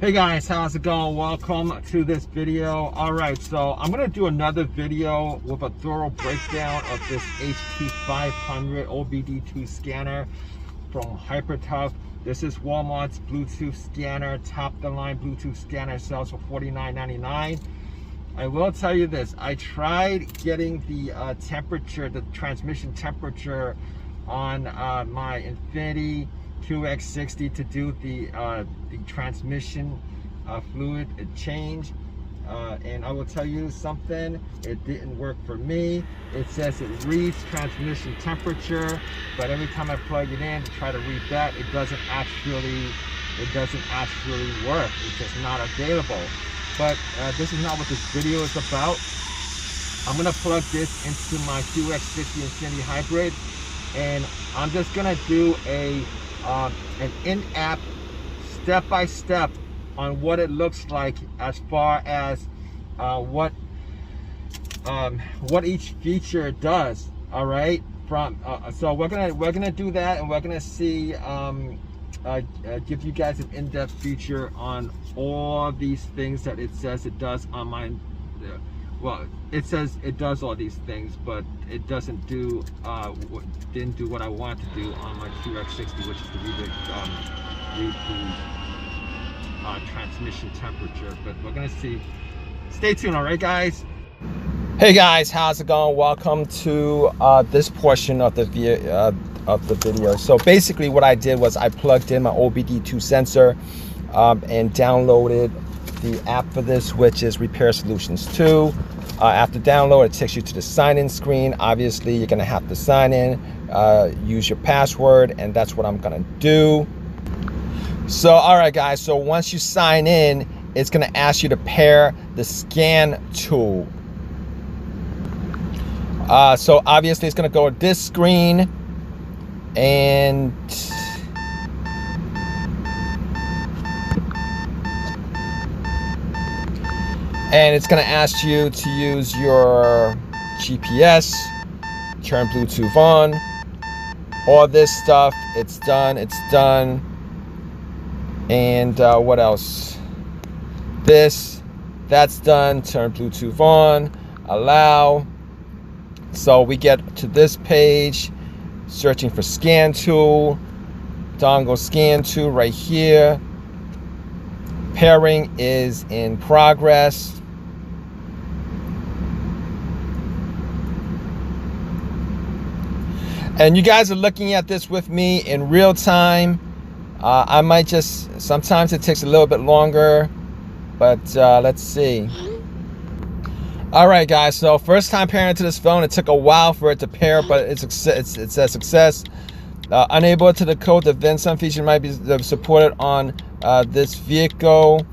Hey guys, how's it going? Welcome to this video. Alright, so I'm going to do another video with a thorough breakdown of this HT500 OBD2 scanner from HyperTough. This is Walmart's Bluetooth scanner, top of the line Bluetooth scanner, sells for $49.99. I will tell you this, I tried getting the temperature, the transmission temperature on my Infiniti QX60 to do the transmission fluid change, and I will tell you something, it didn't work for me. It says it reads transmission temperature, but every time I plug it in to try to read that, it doesn't actually work. It's just not available. But this is not what this video is about. I'm gonna plug this into my QX60 Infiniti Hybrid, and I'm just gonna do an in-app step-by-step on what it looks like as far as what each feature does. All right, so we're gonna do that, and we're gonna see give you guys an in-depth feature on all these things that it says it does on my well, it says it does all these things, but it didn't do what I want to do on my QX60, which is to read the transmission temperature. But we're gonna see. Stay tuned, all right, guys. Hey guys, how's it going? Welcome to this portion of the video. So basically, what I did was I plugged in my OBD2 sensor and downloaded the app for this, which is Repair Solutions 2. After download, it takes you to the sign-in screen. Obviously, you're gonna have to sign in, use your password, and that's what I'm gonna do. So, all right, guys. So once you sign in, it's gonna ask you to pair the scan tool. So obviously, it's gonna go to this screen, and it's going to ask you to use your GPS, turn Bluetooth on, all this stuff. It's done. And what else? That's done. Turn Bluetooth on, allow. So we get to this page, searching for scan tool, dongle scan tool right here. Pairing is in progress. And you guys are looking at this with me in real time. I might just, sometimes it takes a little bit longer, but let's see. All right, guys, so first time pairing to this phone. It took a while for it to pair, but it says success. Unable to decode the VIN. Some features might be supported on this vehicle.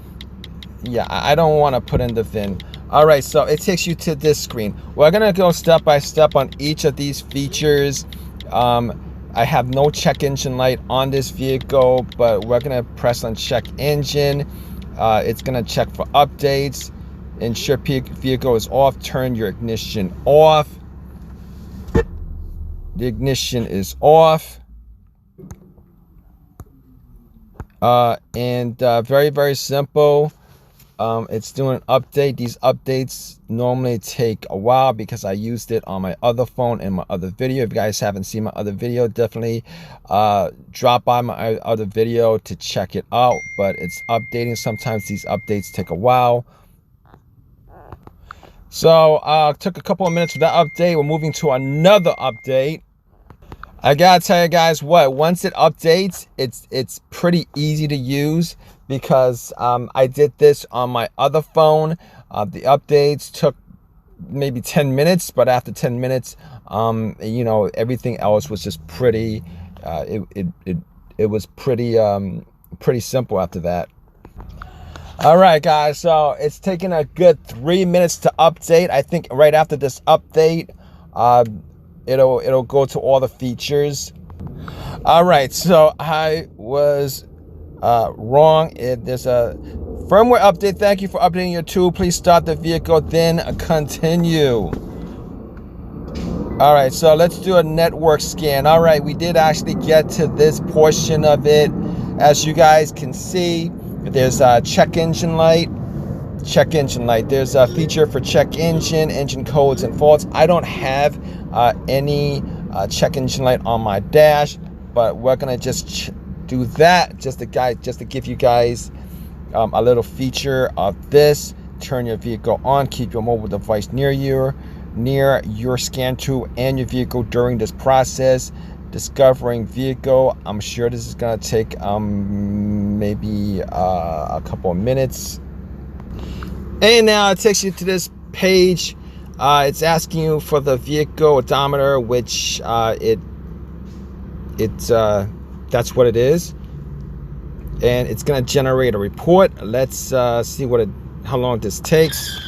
Yeah, I don't want to put in the VIN. All right, so it takes you to this screen. We're gonna go step by step on each of these features. I have no check engine light on this vehicle, but we're gonna press on check engine. It's gonna check for updates. Ensure vehicle is off. Turn your ignition off. The ignition is off. Very, very simple. It's doing an update. These updates normally take a while because I used it on my other phone in my other video. If you guys haven't seen my other video, definitely drop by my other video to check it out. But it's updating. Sometimes these updates take a while. So took a couple of minutes for that update. We're moving to another update. I gotta tell you guys what, once it updates, it's pretty easy to use because I did this on my other phone. The updates took maybe 10 minutes, but after 10 minutes, you know, everything else was just pretty, it was pretty simple after that. All right, guys, so it's taken a good 3 minutes to update. I think right after this update, it'll go to all the features. All right, so I was wrong. There's a firmware update. Thank you for updating your tool. Please start the vehicle, then continue. All right, so let's do a network scan. All right, we did actually get to this portion of it. As you guys can see, There's a check engine light. Check engine light. There's a feature for check engine codes and faults. I don't have any check engine light on my dash, but we're gonna just do that just to give you guys a little feature of this. Turn your vehicle on, keep your mobile device near your scan tool and your vehicle during this process. Discovering vehicle. I'm sure this is gonna take maybe a couple of minutes. And now it takes you to this page. It's asking you for the vehicle odometer, which that's what it is, and it's gonna generate a report. Let's see how long this takes.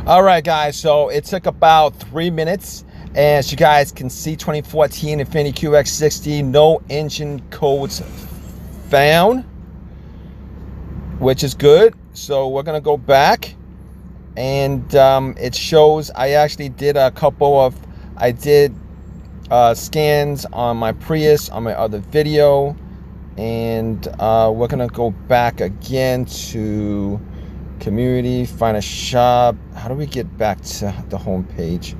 All right, guys, so it took about 3 minutes, and as you guys can see, 2014 Infiniti QX60, no engine codes found, which is good. So we're gonna go back, and it shows I actually did scans on my Prius on my other video, and we're gonna go back again to community, find a shop. How do we get back to the home page?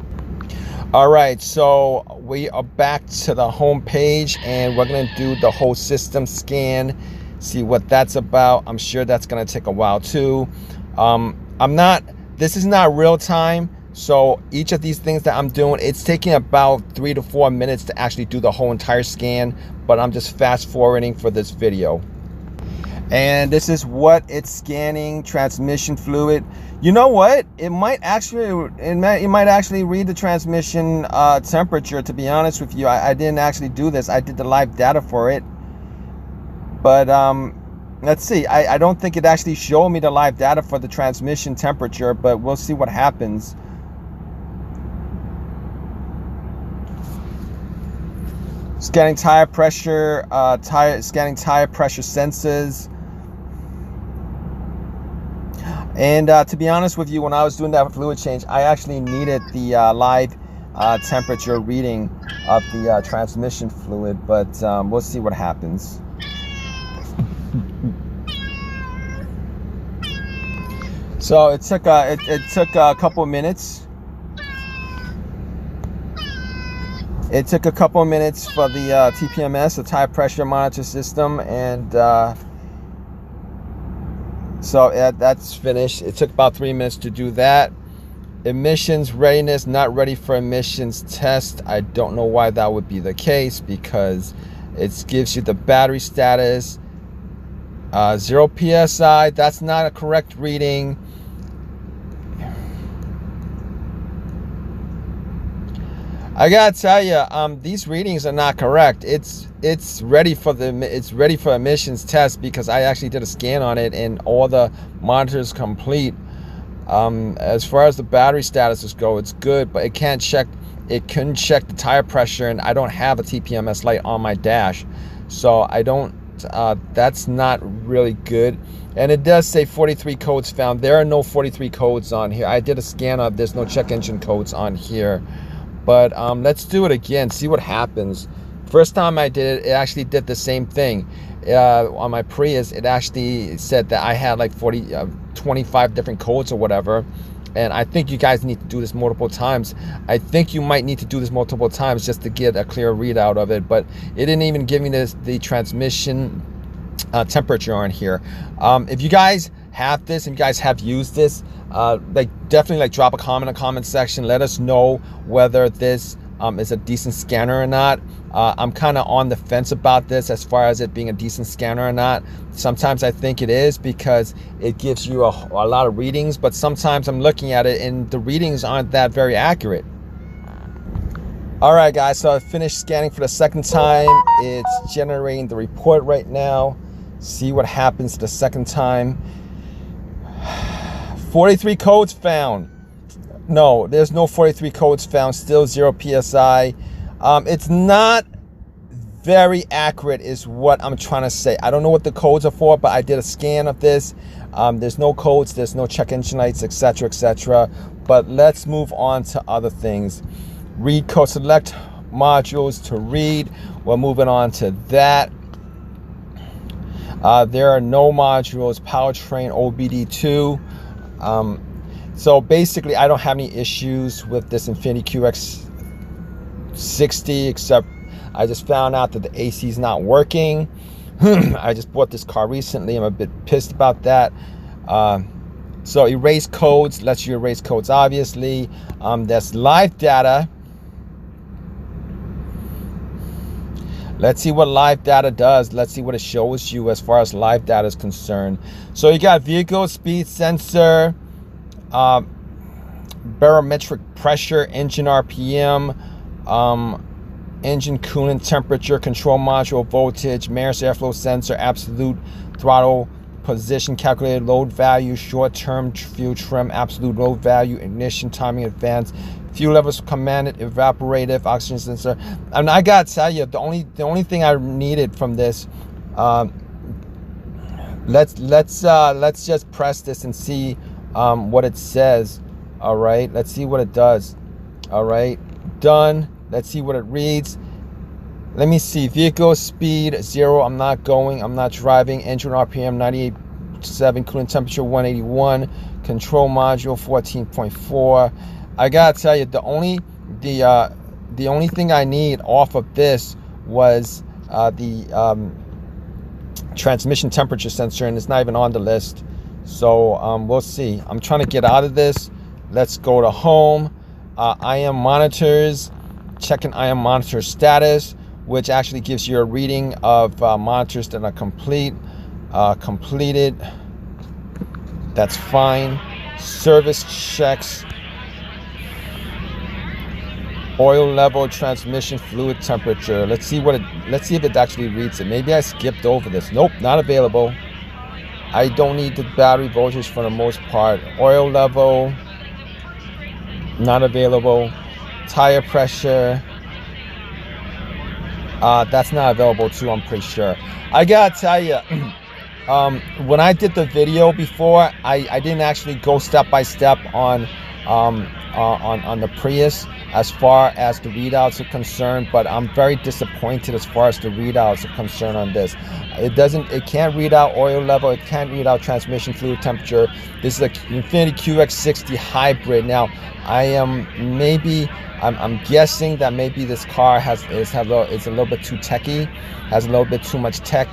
All right, so we are back to the home page, and we're gonna do the whole system scan, see what that's about. I'm sure that's gonna take a while too. This is not real time, so each of these things that I'm doing, it's taking about 3 to 4 minutes to actually do the whole entire scan, but I'm just fast forwarding for this video. And this is what it's scanning: transmission fluid. You know what? It might actually read the transmission temperature. To be honest with you, I didn't actually do this. I did the live data for it, but let's see. I don't think it actually showed me the live data for the transmission temperature, but we'll see what happens. Scanning tire pressure, scanning tire pressure sensors. And to be honest with you, when I was doing that fluid change, I actually needed the live temperature reading of the transmission fluid, but we'll see what happens. So it took a couple of minutes. It took a couple of minutes for the TPMS, the tire pressure monitor system, and so that's finished. It took about 3 minutes to do that. Emissions readiness, not ready for emissions test. I don't know why that would be the case, because it gives you the battery status, 0 PSI. That's not a correct reading. I gotta tell you, these readings are not correct. It's ready for emissions test, because I actually did a scan on it and all the monitors complete. As far as the battery statuses go, it's good, but it couldn't check the tire pressure, and I don't have a TPMS light on my dash, so I don't. That's not really good. And it does say 43 codes found. There are no 43 codes on here. I did a scan of. There's no check engine codes on here. But let's do it again, see what happens. First time I did it, it actually did the same thing. On my Prius, it actually said that I had like 25 different codes or whatever. And I think you guys need to do this multiple times. I think you might need to do this multiple times just to get a clear readout of it. But it didn't even give me the transmission temperature on here. If you guys have this and you guys have used this, definitely drop a comment in the comment section. Let us know whether this is a decent scanner or not. I'm kind of on the fence about this as far as it being a decent scanner or not. Sometimes I think it is, because it gives you a lot of readings, but sometimes I'm looking at it and the readings aren't that very accurate. All right, guys, so I finished scanning for the second time. It's generating the report right now. See what happens the second time. 43 codes found. No, there's no 43 codes found. Still 0 PSI. It's not very accurate is what I'm trying to say. I don't know what the codes are for, but I did a scan of this. There's no codes, there's no check engine lights, etc., etc. But let's move on to other things. read code, select modules to read. We're moving on to that. There are no modules, powertrain OBD2. So basically, I don't have any issues with this Infiniti QX60, except I just found out that the AC is not working. I just bought this car recently. I'm a bit pissed about that. So erase codes, lets you erase codes, obviously. There's live data. Let's see what live data does. Let's see what it shows you as far as live data is concerned. So you got vehicle speed sensor, barometric pressure, engine RPM, engine coolant temperature, control module voltage, Maris airflow sensor, absolute throttle position, calculated load value, short-term fuel trim, absolute load value, ignition timing, advanced fuel levels, commanded, evaporative, oxygen sensor. And I gotta tell you, the only thing I needed from this, let's just press this and see what it says. All right, let's see what it does. All right, done. Let's see what it reads. Let me see. Vehicle speed 0. I'm not going. I'm not driving. Engine RPM 98.7. Coolant temperature 181. Control module 14.4. I gotta tell you, the only thing I need off of this was the transmission temperature sensor, and it's not even on the list. So we'll see. I'm trying to get out of this. Let's go to home. IM monitors. Checking IM monitor status, which actually gives you a reading of monitors that are completed. That's fine. Service checks. Oil level, transmission fluid temperature. Let's see if it actually reads it. Maybe I skipped over this. Nope, not available. I don't need the battery voltage for the most part. Oil level, not available. Tire pressure, that's not available too, I'm pretty sure. I gotta tell you, when I did the video before, I didn't actually go step by step on the Prius as far as the readouts are concerned, but I'm very disappointed as far as the readouts are concerned on this. It can't read out oil level, it can't read out transmission fluid temperature. This is a Infiniti QX60 hybrid. Now, I'm guessing that maybe this car is a little bit too techy, has a little bit too much tech.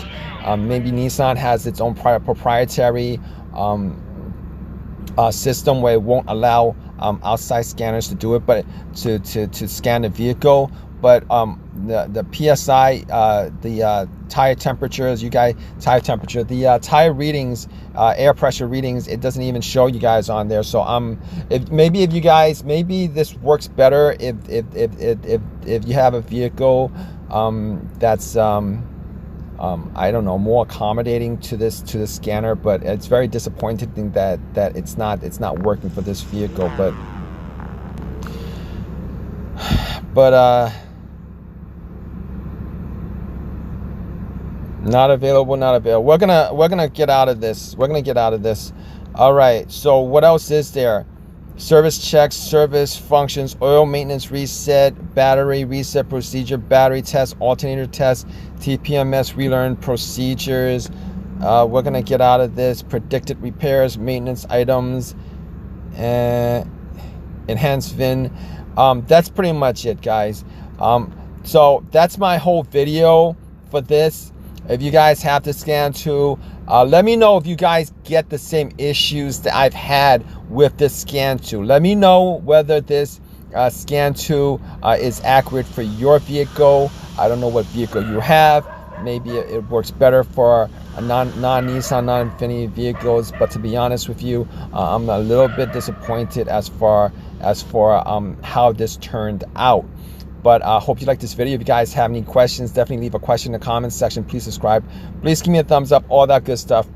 Maybe Nissan has its own proprietary system where it won't allow outside scanners to do it, but to scan the vehicle. But the PSI, the tire temperatures, the tire readings, air pressure readings, it doesn't even show you guys on there. So maybe this works better if you have a vehicle that's I don't know, more accommodating to this scanner. But it's very disappointing that it's not working for this vehicle. But not available. We're gonna get out of this. All right, so what else is there? Service checks, service functions, oil maintenance reset, battery reset procedure, battery test, alternator test, TPMS relearn procedures. We're gonna get out of this. Predicted repairs, maintenance items, enhanced VIN. That's pretty much it, guys. So that's my whole video for this. If you guys have the scan tool, let me know if you guys get the same issues that I've had with this scan tool. Let me know whether this scan tool is accurate for your vehicle. I don't know what vehicle you have. Maybe it works better for non-Nissan, non-Infiniti vehicles. But to be honest with you, I'm a little bit disappointed as for how this turned out. But I hope you like this video. If you guys have any questions, definitely leave a question in the comments section. Please subscribe. Please give me a thumbs up. All that good stuff.